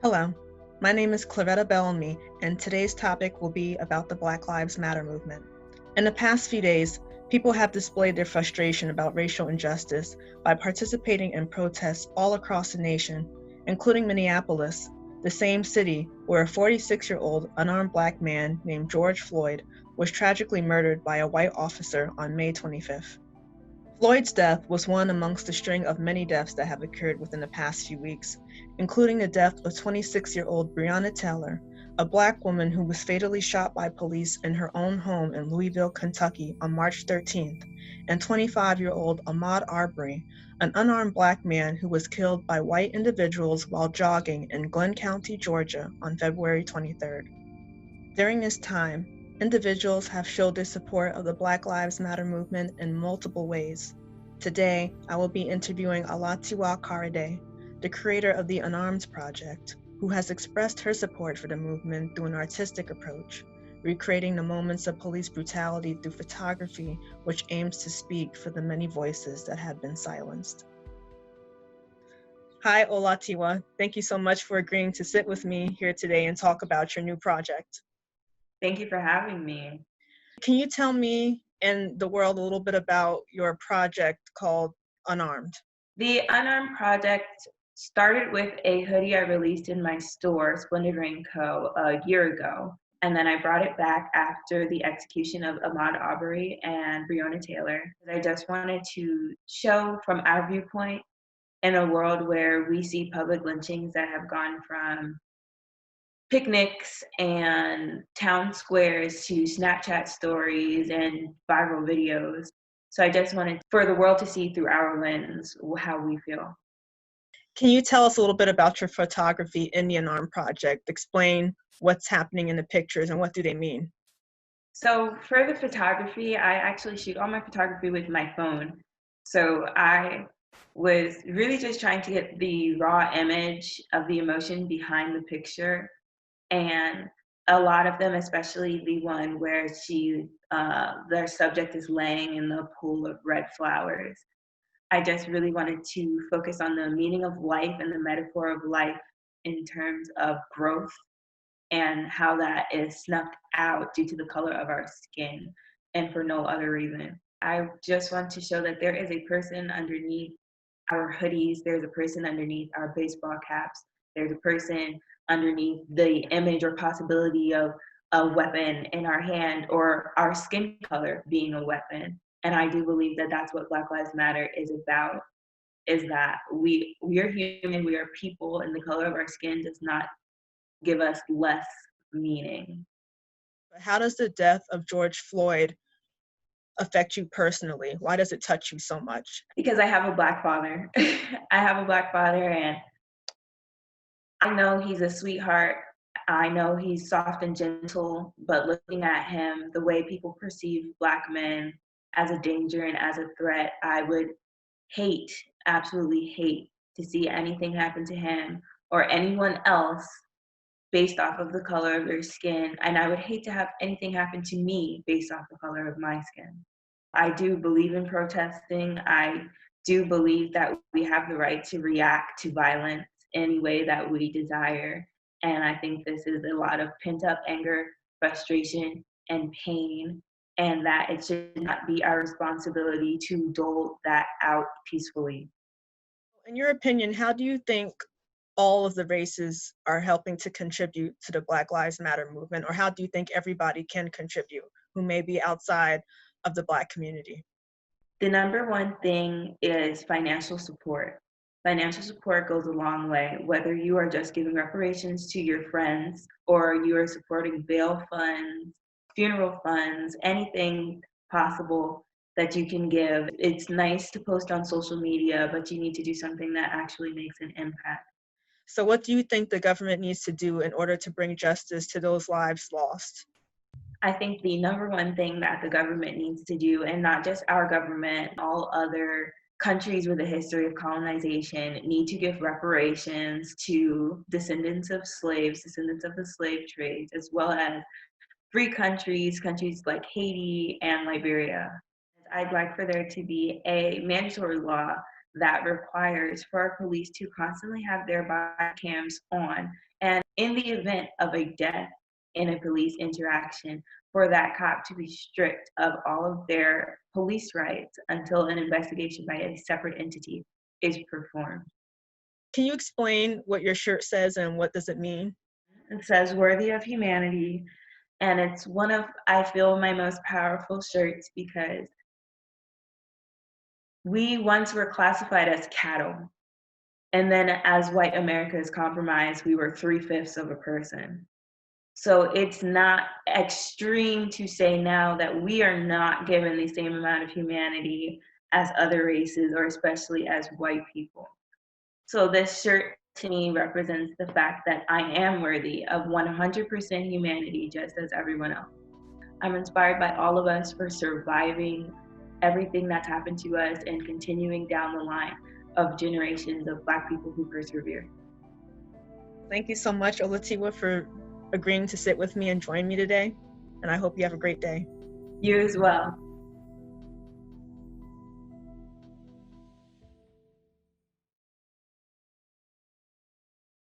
Hello, my name is Claretta Bellamy, and today's topic will be about the Black Lives Matter movement. In the past few days, people have displayed their frustration about racial injustice by participating in protests all across the nation, including Minneapolis, the same city where a 46-year-old unarmed Black man named George Floyd was tragically murdered by a white officer on May 25th. Floyd's death was one amongst a string of many deaths that have occurred within the past few weeks, including the death of 26-year-old Breonna Taylor, a Black woman who was fatally shot by police in her own home in Louisville, Kentucky on March 13th, and 25-year-old Ahmaud Arbery, an unarmed Black man who was killed by white individuals while jogging in Glenn County, Georgia on February 23rd. During this time, individuals have showed their support of the Black Lives Matter movement in multiple ways. Today, I will be interviewing Olatiwa Karade, the creator of the Unarmed Project, who has expressed her support for the movement through an artistic approach, recreating the moments of police brutality through photography, which aims to speak for the many voices that have been silenced. Hi, Olatiwa. Thank you so much for agreeing to sit with me here today and talk about your new project. Thank you for having me. Can you tell me and the world a little bit about your project called Unarmed? The Unarmed Project started with a hoodie I released in my store, Splendid Rain Co, a year ago. And then I brought it back after the execution of Ahmaud Arbery and Breonna Taylor. I just wanted to show from our viewpoint in a world where we see public lynchings that have gone from picnics and town squares to Snapchat stories and viral videos. So I just wanted for the world to see through our lens how we feel. Can you tell us a little bit about your photography in the Unarmed Project? Explain what's happening in the pictures and what do they mean? So for the photography, I actually shoot all my photography with my phone. So I was really just trying to get the raw image of the emotion behind the picture. And a lot of them, especially the one where their subject is laying in the pool of red flowers. I just really wanted to focus on the meaning of life and the metaphor of life in terms of growth and how that is snuffed out due to the color of our skin and for no other reason. I just want to show that there is a person underneath our hoodies, there's a person underneath our baseball caps, there's a person underneath the image or possibility of a weapon in our hand or our skin color being a weapon. And I do believe that that's what Black Lives Matter is about, is that we are human, we are people, and the color of our skin does not give us less meaning. How does the death of George Floyd affect you personally? Why does it touch you so much? Because I have a Black father. I have a Black father, and I know he's a sweetheart. I know he's soft and gentle, but looking at him, the way people perceive Black men as a danger and as a threat, I would hate, absolutely hate to see anything happen to him or anyone else based off of the color of their skin. And I would hate to have anything happen to me based off the color of my skin. I do believe in protesting. I do believe that we have the right to react to violence any way that we desire. And I think this is a lot of pent up anger, frustration, and pain, and that it should not be our responsibility to dole that out peacefully. In your opinion, how do you think all of the races are helping to contribute to the Black Lives Matter movement? Or how do you think everybody can contribute who may be outside of the Black community? The number one thing is financial support. Financial support goes a long way, whether you are just giving reparations to your friends or you are supporting bail funds, funeral funds, anything possible that you can give. It's nice to post on social media, but you need to do something that actually makes an impact. So what do you think the government needs to do in order to bring justice to those lives lost? I think the number one thing that the government needs to do, and not just our government, all other countries with a history of colonization need to give reparations to descendants of slaves, descendants of the slave trade, as well as free countries, countries like Haiti and Liberia. I'd like for there to be a mandatory law that requires for our police to constantly have their body cams on. And in the event of a death in a police interaction, for that cop to be stripped of all of their police rights until an investigation by a separate entity is performed. Can you explain what your shirt says and what does it mean? It says worthy of humanity, and it's one of, I feel, my most powerful shirts because we once were classified as cattle. And then as white America is compromised, we were 3/5 of a person. So it's not extreme to say now that we are not given the same amount of humanity as other races, or especially as white people. So this shirt to me represents the fact that I am worthy of 100% humanity just as everyone else. I'm inspired by all of us for surviving everything that's happened to us and continuing down the line of generations of Black people who persevere. Thank you so much, Olatiwa, for agreeing to sit with me and join me today. And I hope you have a great day. You as well.